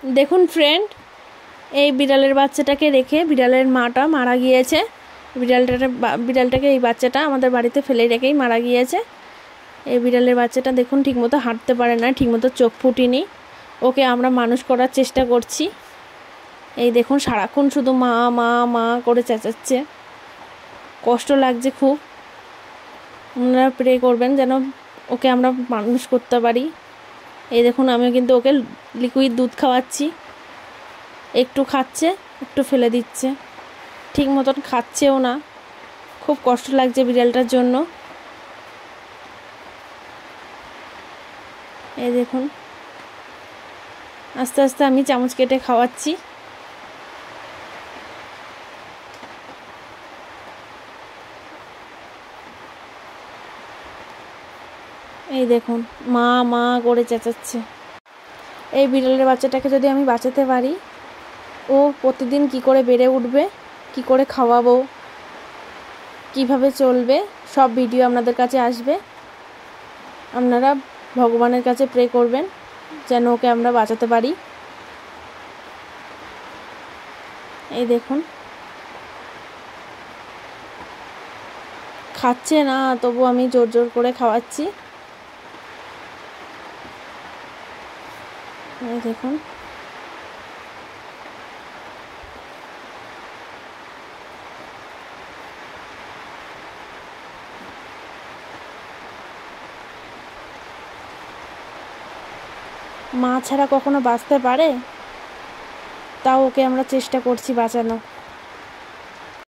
দেখুন ফ্রেন্ড, এই বিড়ালের বাচ্চাটাকে রেখে বিড়ালের মাটা মারা গিয়েছে। বিড়ালটাকে এই বাচ্চাটা আমাদের বাড়িতে ফেলে রেখেই মারা গিয়েছে। এই বিড়ালের বাচ্চাটা দেখুন ঠিকমতো হাঁটতে পারে না, ঠিকমতো চোখ ফুটিনি। ওকে আমরা মানুষ করার চেষ্টা করছি। এই দেখুন সারাক্ষণ শুধু মা মা মা করে চেঁচাচ্ছে, কষ্ট লাগছে খুব। আপনারা প্রে করবেন যেন ওকে আমরা মানুষ করতে পারি। এই দেখুন আমি কিন্তু ওকে লিকুইড দুধ খাওয়াচ্ছি, একটু খাচ্ছে একটু ফেলে দিচ্ছে, ঠিক মতন খাচ্ছেও না। খুব কষ্ট লাগছে বিড়ালটার জন্য। এই দেখুন আস্তে আস্তে আমি চামচ কেটে খাওয়াচ্ছি। এই দেখুন মা মা করে চেঁচাচ্ছে। এই বিড়ালের বাচ্চাটাকে যদি আমি বাঁচাতে পারি, ও প্রতিদিন কি করে বেড়ে উঠবে, কি করে খাওয়াবো, কিভাবে চলবে, সব ভিডিও আপনাদের কাছে আসবে। আপনারা ভগবানের কাছে প্রে করবেন যেন ওকে আমরা বাঁচাতে পারি। এই দেখুন খাচ্ছে না, তবু আমি জোর জোর করে খাওয়াচ্ছি। এই দেখুন মা ছাড়া কখনো বাঁচতে পারে? তাও ওকে আমরা চেষ্টা করছি বাঁচানো।